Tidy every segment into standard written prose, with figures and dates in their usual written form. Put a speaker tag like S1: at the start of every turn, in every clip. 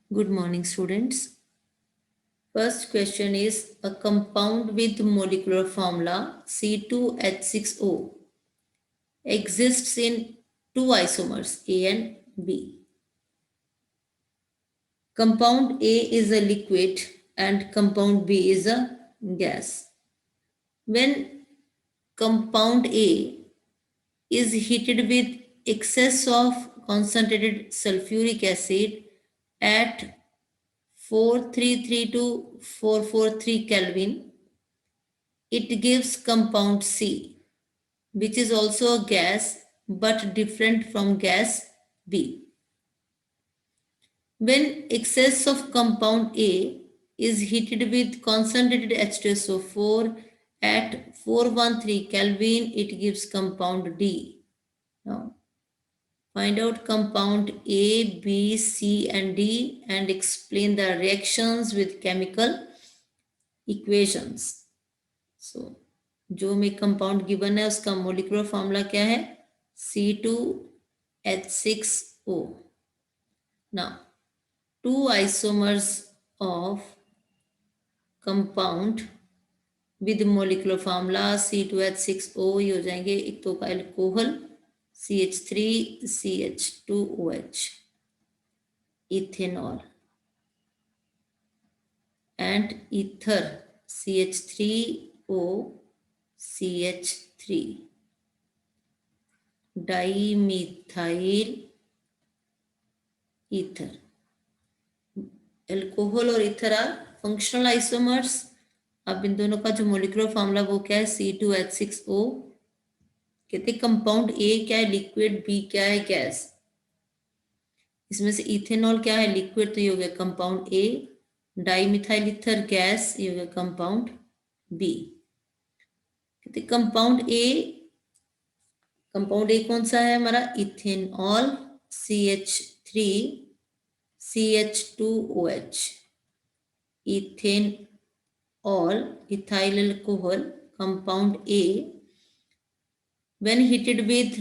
S1: Good morning, students. First question is a compound with molecular formula C2H6O exists in two isomers A and B. Compound A is a liquid and compound B is a gas. When compound A is heated with excess of concentrated sulfuric acid at 433 to 443 Kelvin, it gives compound C, which is also a gas but different from gas B. When excess of compound A is heated with concentrated H2SO4 at 413 Kelvin, it gives compound D. Now, find out compound A, B, C, and D and explain the reactions with chemical equations. So, जो में compound given है उसका molecular formula क्या है C2H6O. Now, two isomers of compound with molecular formula C2H6O ये हो जाएंगे एक तो का alcohol CH3CH2OH, ethanol, and ether CH3OCH3, dimethyl ether. Alcohol और ईथर आर फंक्शनल आइसोमर्स. अब इन दोनों का जो मोलिकुलर फॉर्मूला वो क्या है C2H6O. कहते कंपाउंड ए क्या है लिक्विड, बी क्या है गैस. इसमें से इथेनॉल क्या है लिक्विड तो ये हो गया compound A, dimethyl ether gas ये हो गया कंपाउंड बी. कहते कंपाउंड ए कौन सा है हमारा ethanol CH3CH2OH, ethanol ethyl alcohol compound A when heated with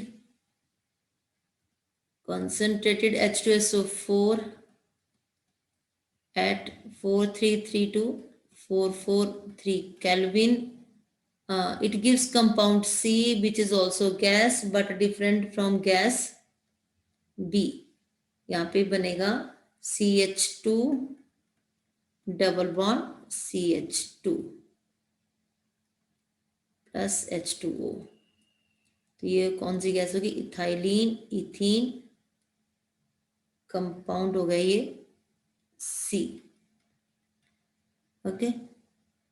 S1: concentrated H2SO4 at 433 to 443 Kelvin, it gives compound C, which is also gas but different from gas B. यहाँ पे बनेगा CH2 double bond CH2 plus H2O. तो ये कौन सी gas होगी ethylene ethene compound हो गया ये C. ओके.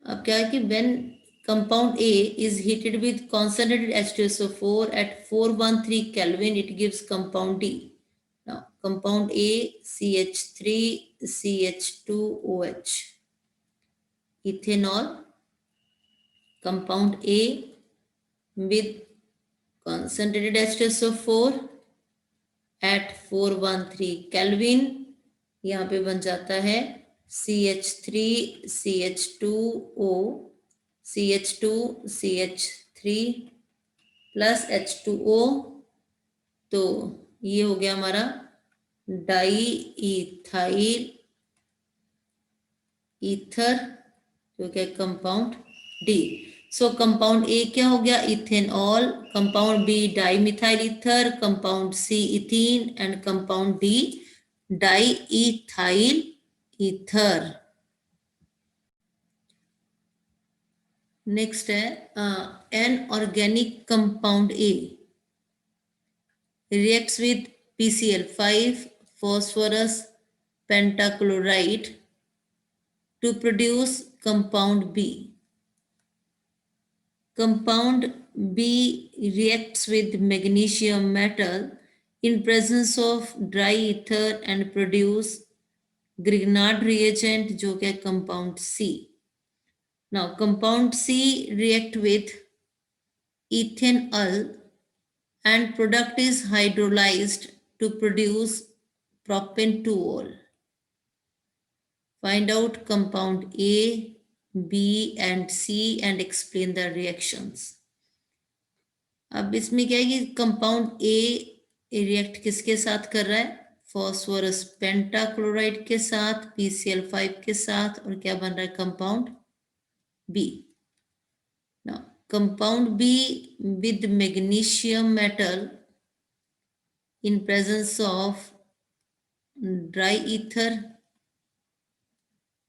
S1: अब क्या है कि when compound A is heated with concentrated H2SO4 at 413 Kelvin, it gives compound D. Now, compound A CH3CH2OH, ethanol, compound A with concentrated H2SO4 at 413 Kelvin, यहाँ पे बन जाता है CH3CH2O CH2CH3 प्लस H2O. तो ये हो गया हमारा डाई इथाइल ईथर जो क्या compound D. So compound A क्या हो गया ethanol, compound B dimethyl ether, compound C ethene and compound D diethyl ether. Next है an organic compound A reacts with PCl5 phosphorus pentachloride to produce compound B. Compound B reacts with magnesium metal in presence of dry ether and produce Grignard reagent जो क्या compound C. Now compound C react with ethanol and product is hydrolyzed to produce propanol. Find out compound A, B and C and explain the reactions. अब इसमें क्या है कि compound A react किसके साथ कर रहा है फॉस्फोरस पेंटाक्लोराइड के साथ, PCl5 के साथ, और क्या बन रहा है? Compound B. Now, compound B with magnesium metal in presence of dry ether,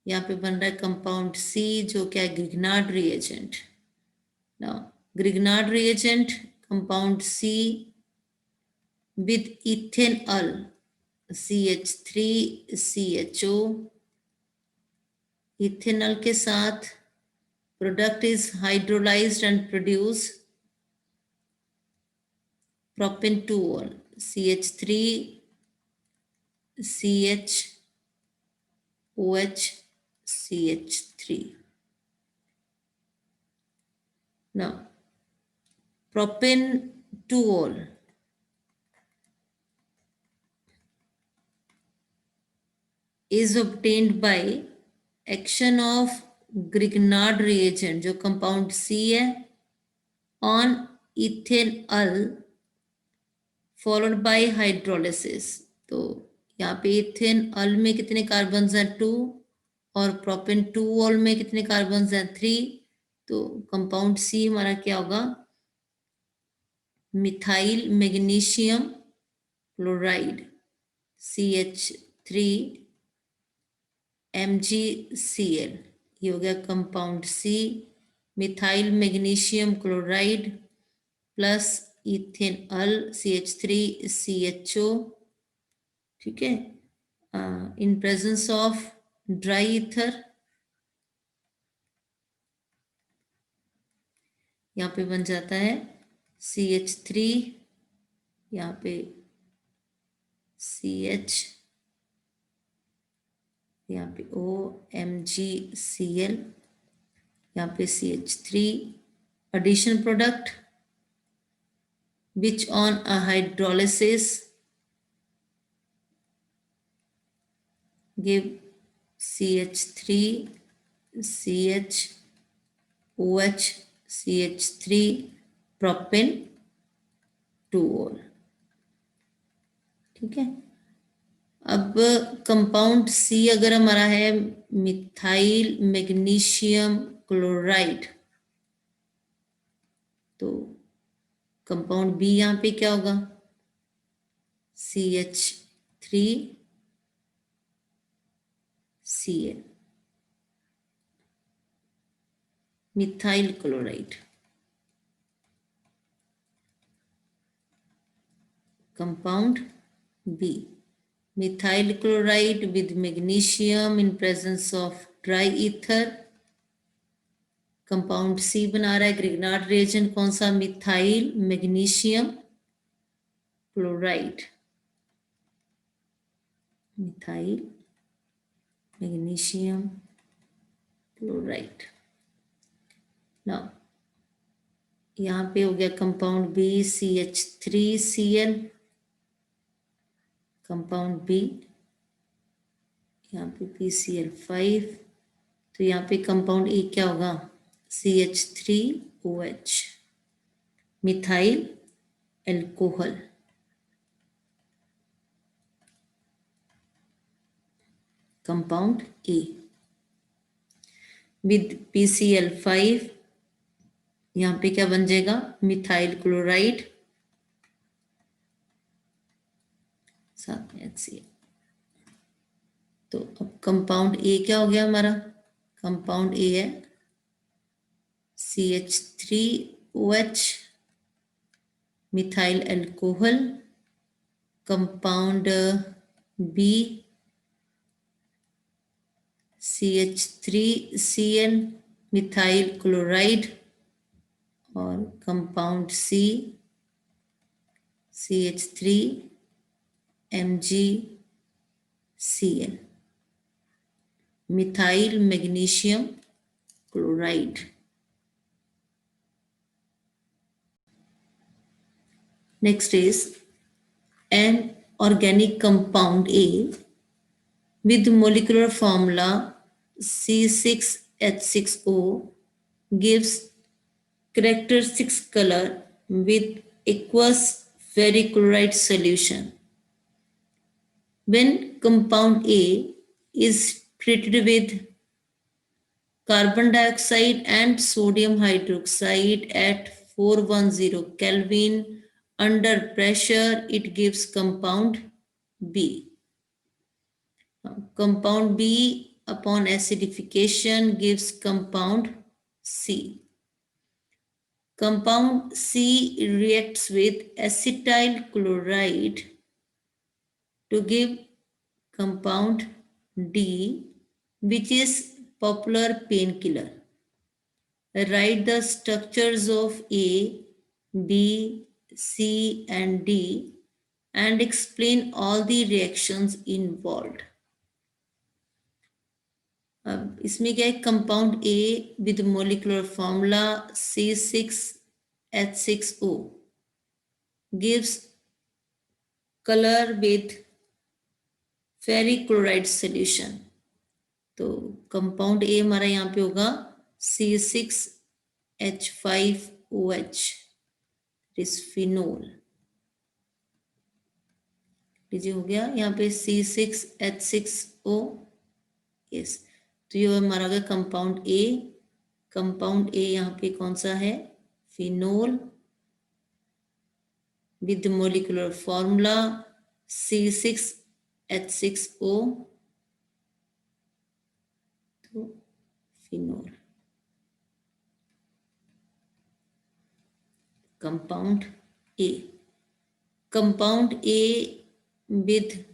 S1: यहाँ पे बन रहा है कंपाउंड सी, जो क्या है? Grignard reagent. Now Grignard reagent compound C with ethanol CH3CHO, ethanol के साथ product is hydrolysed and produce propanol CH3 CHOH CH3. Now, propanol is obtained by action of Grignard reagent, जो कंपाउंड C है, on ethanol followed by hydrolysis. तो यहाँ पे ethanol में कितने carbon हैं? 2, और प्रोपेनटूऑल में कितने कार्बन हैं? 3. तो कंपाउंड सी हमारा क्या होगा? Methyl magnesium chloride CH3 MgCl. ये हो गया compound C, methyl magnesium chloride plus ethanol CH3CHO. ठीक है, in presence of dry ether. यहाँ पे बन जाता है CH3, यहाँ पे CH, यहाँ पे O MgCl, यहाँ पे CH3. addition product which on a hydrolysis give CH3 CHOH CH3 propanol. ठीक है, अब कंपाउंड सी अगर हमारा है मिथाइल मैग्नीशियम क्लोराइड, तो कंपाउंड बी यहाँ पे क्या होगा? CH3Cl, methyl chloride. Compound B, methyl chloride with magnesium in presence of dry ether. Compound C बना रहा है ग्रिग्नार्ड रिएजेंट कौन सा? Methyl magnesium chloride, methyl magnesium chloride. Now यहाँ पे हो गया compound B CH3Cl, compound B, यहाँ पे PCl5. तो यहाँ पे कंपाउंड ए क्या होगा? CH3OH, methyl alcohol. Compound A with PCl5, यहाँ पे क्या बन जाएगा? मिथाइल क्लोराइड साथ में HCl. तो अब कंपाउंड ए क्या हो गया हमारा? कंपाउंड ए है CH3OH, methyl alcohol. Compound B CH3Cl, methyl chloride. और compound C CH3MgCl, methyl magnesium chloride. Next is an organic compound A with molecular formula C6H6O gives characteristic color with aqueous ferrichloride solution. When compound A is treated with carbon dioxide and sodium hydroxide at 410 Kelvin under pressure, it gives compound B. Compound B upon acidification gives compound C. Compound C reacts with acetyl chloride to give compound D, which is popular painkiller. Write the structures of A, B, C, and D and explain all the reactions involved. अब इसमें क्या है, compound A with molecular formula C6H6O gives color with ferric chloride solution. तो compound A हमारा यहाँ पे होगा C6H5OH, इस फिनोल. लीजिए हो गया यहाँ पे C6H6O. यस, तो ये हमारा हो गया कंपाउंड ए. कंपाउंड ए यहाँ पे कौन सा है, phenol with molecular formula C6H6O. तो phenol. Compound A. Compound A with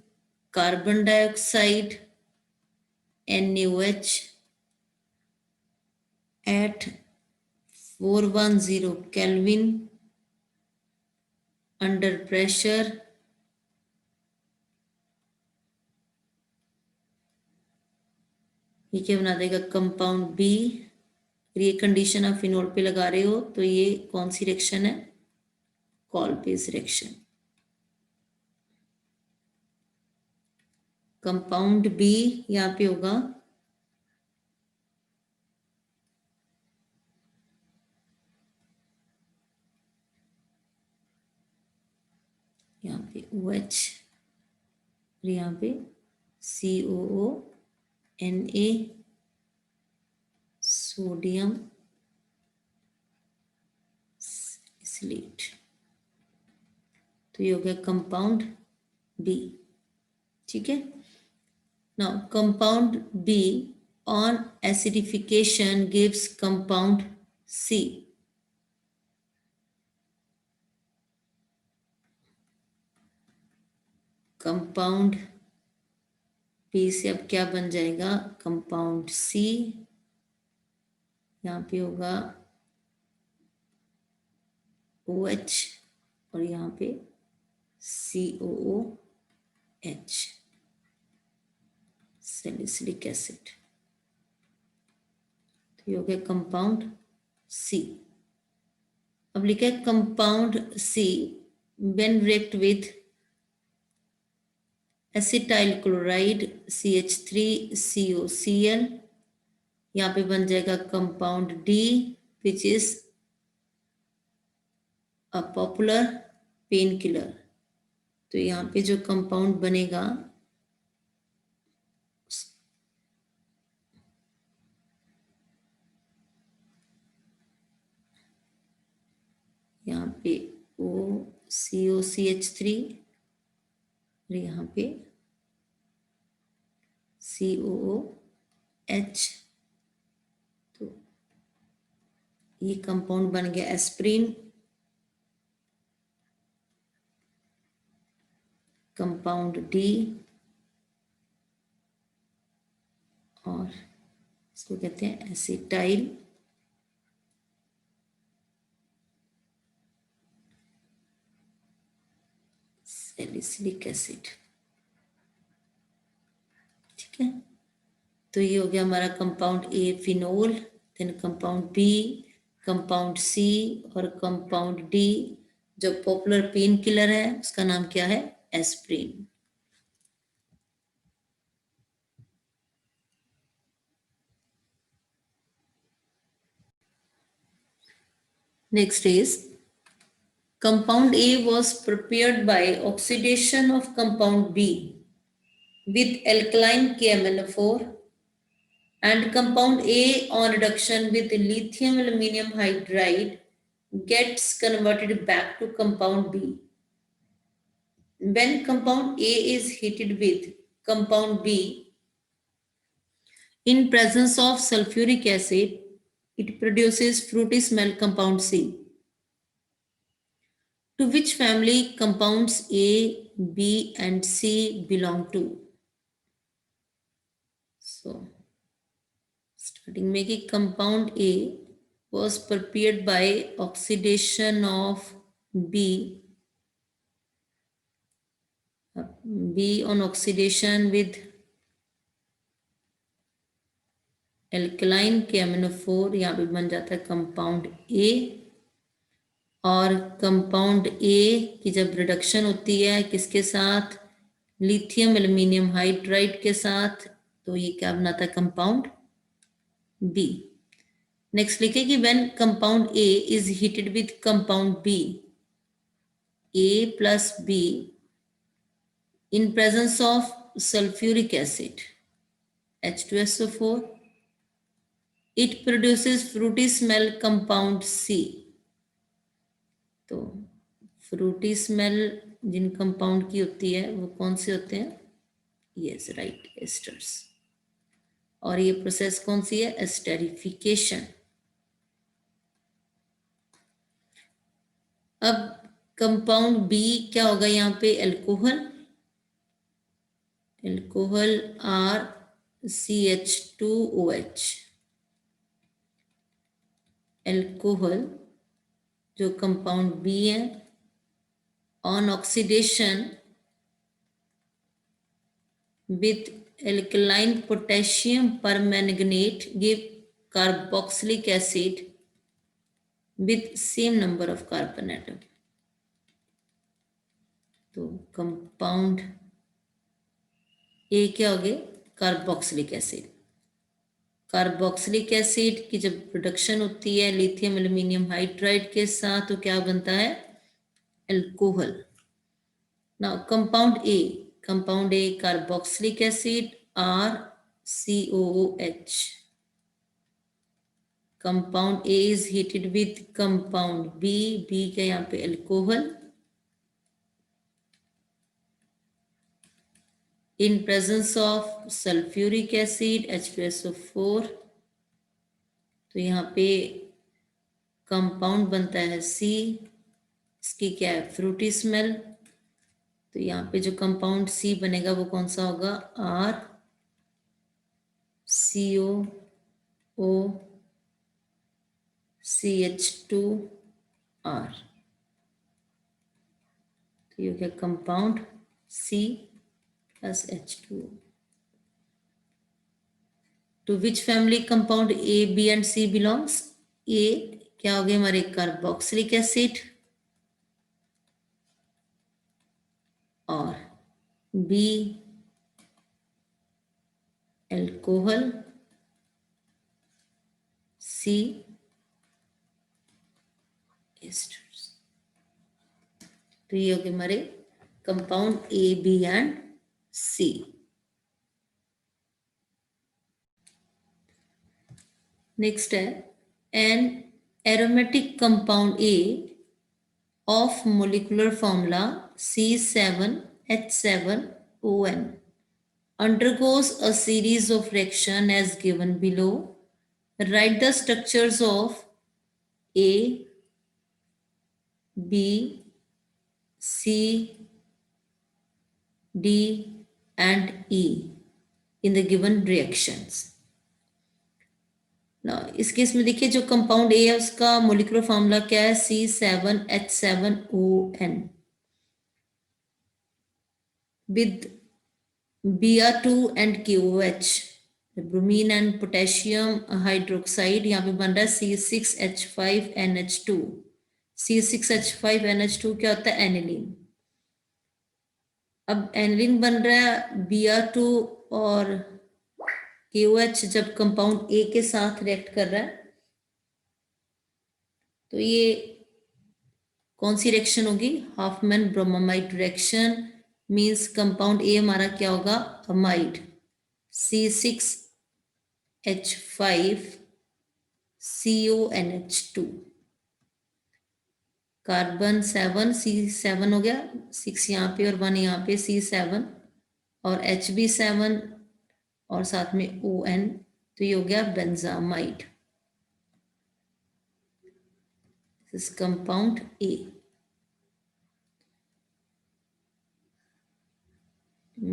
S1: carbon dioxide NaOH at 410 Kelvin under pressure ये क्या बना देगा, कंपाउंड बी. ये कंडीशन आप फिनोल पे लगा रहे हो तो ये कौन सी रिएक्शन है, कॉलपेज रिएक्शन. कंपाउंड बी यहाँ पे होगा यहाँ पे OH और यहाँ पे COO Na सोडियम सिलेट. तो ये हो गया कंपाउंड बी. ठीक है. Now compound B on acidification gives compound C. Compound B से अब क्या बन जाएगा, कंपाउंड सी. यहाँ पे होगा OH और यहाँ पे COOH, सैलिसिलिक एसिड. तो ये हो गया कंपाउंड सी. अब लिखा है compound see when react with acetyl chloride CH3COCl, यहाँ पे बन जाएगा compound D which is a popular pain killer. तो यहाँ पे जो कंपाउंड बनेगा यहाँ पे COCH3 और यहाँ पे COOH. तो ये कंपाउंड बन गया एस्प्रिन. कंपाउंड डी और इसको कहते हैं एसिटाइल सैलिसिलिक एसिड. ठीक है. तो ये हो गया हमारा compound A phenol, then compound B, compound C और कंपाउंड डी. जो पॉपुलर पेन किलर है उसका नाम क्या है, aspirin. Next is compound A was prepared by oxidation of compound B with alkaline KMnO4, and compound A on reduction with lithium aluminum hydride gets converted back to compound B. When compound A is heated with compound B in presence of sulfuric acid, it produces fruity smell compound C. To which family compounds A, B, and C belong to? So, starting making compound A was prepared by oxidation of B, B on oxidation with alkaline KMnO4, यहाँ पे बन जाता है compound A, और compound A की जब reduction होती है किसके साथ, लिथियम एल्यूमिनियम हाइड्राइड के साथ, तो ये क्या बनाता है, कंपाउंड B. नेक्स्ट लिखे कि when compound A is heated with compound B, A plus B in presence of sulfuric acid, H2SO4, it produces fruity smell compound C. तो फ्रूटी स्मेल जिन कंपाउंड की होती है वो कौन से होते हैं, यस राइट, एस्टर्स. और ये प्रोसेस कौन सी है, एस्टेरिफिकेशन. अब कंपाउंड बी क्या होगा यहाँ पे, alcohol, alcohol R CH2OH. Alcohol जो कंपाउंड बी है on oxidation with alkaline potassium permanganate give carboxylic acid with same number of carbon atom. तो कंपाउंड ए क्या हो गया, कार्बोक्सिलिक एसिड. कार्बोक्सिलिक एसिड की जब प्रोडक्शन होती है लिथियम एल्यूमिनियम हाइड्राइड के साथ तो क्या बनता है, alcohol. Now compound A carboxylic acid R COOH. Compound A is heated with compound B, B का यहाँ पे alcohol, in presence of sulfuric acid H2SO4. तो यहाँ पे कंपाउंड बनता है C, इसकी क्या है, फ्रूटी स्मेल. तो यहाँ पे जो कंपाउंड C बनेगा वो कौन सा होगा, R COO CH2R. तो ये क्या, compound C plus H2O. To which family compound A, B and C belongs? A क्या हो गए हमारे, कार्बोक्सिलिक एसिड, और B एल्कोहल, C एस्टर्स. तो ये हो गए हमारे compound A, B and C. Next है an aromatic compound A of molecular formula C7H7ON undergoes a series of reaction as given below. Write the structures of A, B, C, D and E in the given reactions. Now, इस case में देखिए जो compound A है उसका molecular formula क्या है, C7H7ON with Br2 and KOH, bromine and potassium hydroxide. यहाँ पे बन रहा है C6H5NH2. C6H5NH2 क्या होता है, एनिलीन. अब एनिलीन बन रहा है Br2 और KOH जब कंपाउंड ए के साथ रिएक्ट कर रहा है तो ये कौन सी रिएक्शन होगी, Hofmann bromamide reaction. Means compound A हमारा क्या होगा, amide, C6H5 CONH2, carbon 7 C7 हो गया, 6 यहाँ पे और 1 यहाँ पे, C7 और H भी 7 और साथ में ON, तो ये हो गया benzamide. This is compound A.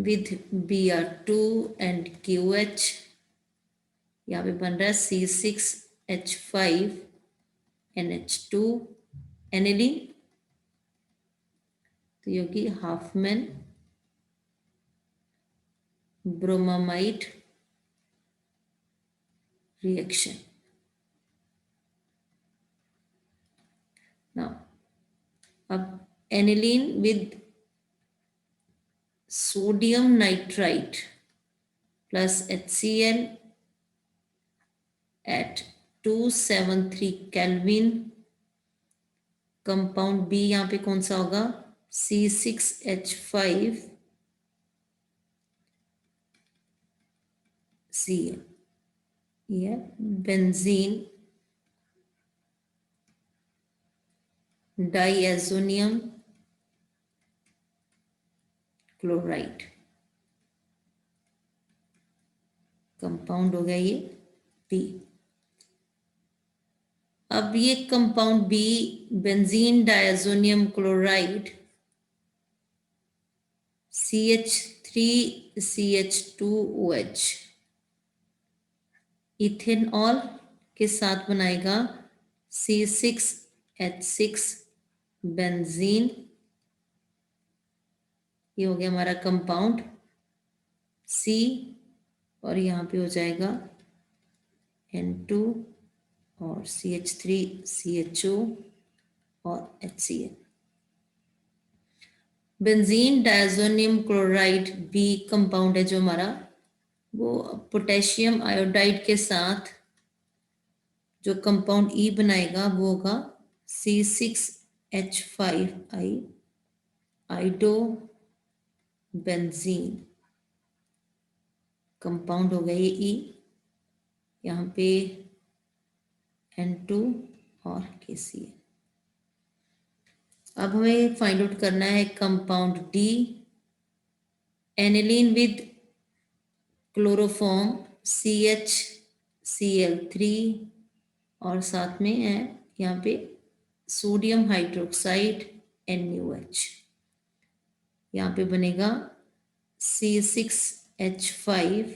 S1: with Br2 and QH, यहाँ पे बन रहा है C6H5NH2 एनिलीन, तो ये होगी हाफमैन ब्रोमामाइड रिएक्शन. नाउ अब aniline with sodium nitrite plus HCl at 273 Kelvin. Compound B यहाँ पे कौन सा होगा, C6H5Cl, ये बेंजीन डाइएजोनियम क्लोराइड. कंपाउंड हो गया ये बी. अब ये compound B benzene diazonium chloride CH3CH2OH ethanol के साथ बनाएगा C6H6 बेंजीन. ये हो गया हमारा कंपाउंड C और यहाँ पे हो जाएगा N2 और CH3CHO और HCl. Benzene diazonium chloride B compound है जो हमारा, वो पोटेशियम आयोडाइड के साथ जो कंपाउंड ई बनाएगा वो होगा C6H5I आइडो बेंजीन. कंपाउंड हो गया ये ई, यहाँ पे N2 और KCl. अब हमें फाइंड आउट करना है compound D, aniline with chloroform CHCl3 और साथ में है यहाँ पे सोडियम हाइड्रोक्साइड NuH. यहाँ पे बनेगा C6H5,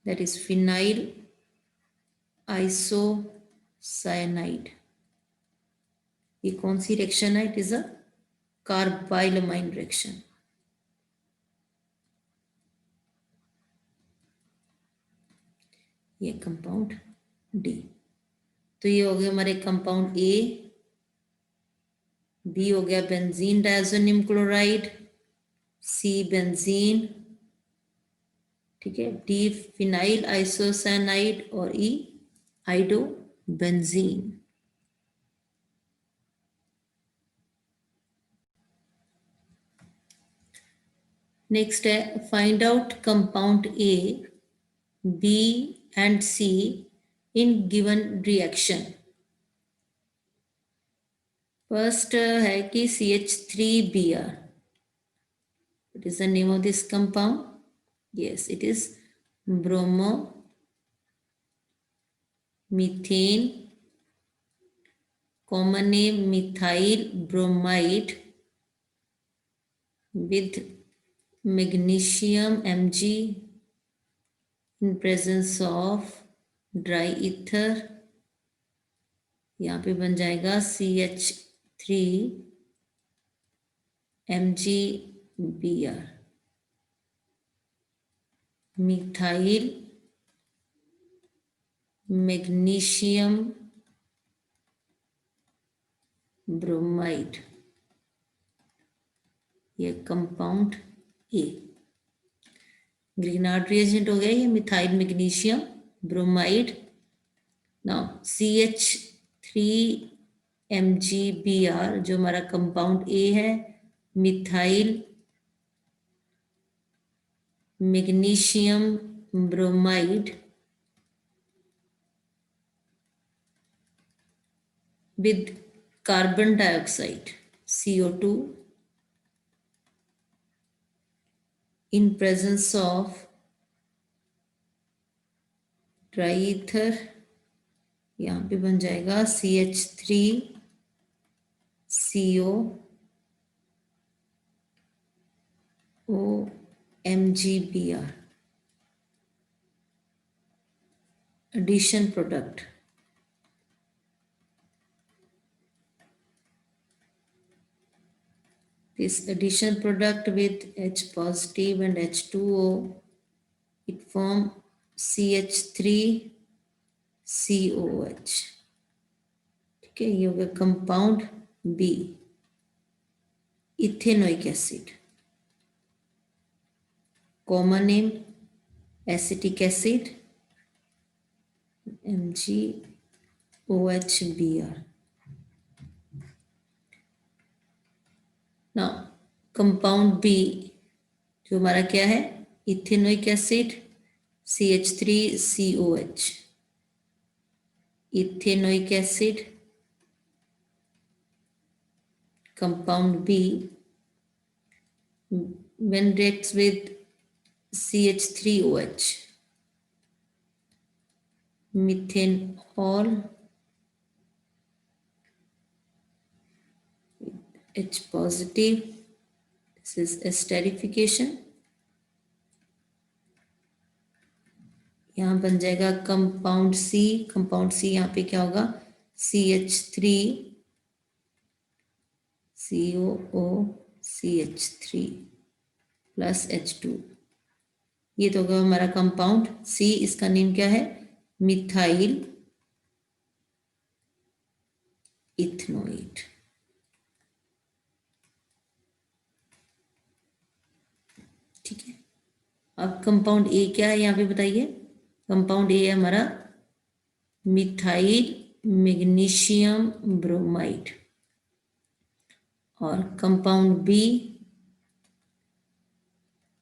S1: that is phenyl isocyanide. ये कौन सी रिएक्शन है, इट इज अ कार्बाइलमाइन रिएक्शन. ये कंपाउंड डी. तो ये हो गया हमारे कंपाउंड ए, बी हो गया benzene diazonium chloride, C benzene, ठीक है, डी फिनाइल आइसोसाइनाइड और ई आइडो बेंजीन. नेक्स्ट है find out compound A, B and C in given reaction. First है कि CH3Br. What is the name of this compound? Yes, it is bromomethane, common name methyl bromide with magnesium Mg in presence of dry ether. यहाँ पे बन जाएगा CH3MgBr, methyl magnesium bromide. ये compound A. Grignard reagent हो गया ये methyl magnesium bromide. Now CH3MgBr जो हमारा कंपाउंड ए है, methyl magnesium bromide with carbon dioxide CO2 in presence of dry ether, यहाँ पे बन जाएगा CH3COOMgBr addition product. This addition product with H positive and H2O, it form CH3COH. ठीक है, ये हो गया compound B, ethanoic acid. Common name acetic acid MgOHBr. Now compound B जो हमारा क्या है, ethanoic acid CH3COH, ethanoic acid compound B when reacts with CH3OH, methanol H positive, this is esterification. यहाँ बन जाएगा कंपाउंड सी. कंपाउंड सी यहाँ पे क्या होगा, CH3COOCH3 प्लस H2. ये तो होगा हमारा कंपाउंड सी. इसका नेम क्या है, मिथाइल इथनोइड. ठीक है, अब कंपाउंड ए क्या है यहाँ पे बताइए. कंपाउंड ए है हमारा मिथाइल मैग्नीशियम ब्रोमाइड. और compound B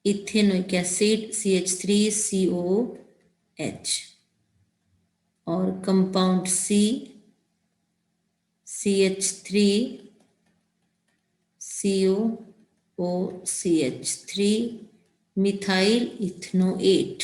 S1: ethanoic acid CH3COOH. और कंपाउंड सी CH3COOCH3 मिथाइल इथनोएट.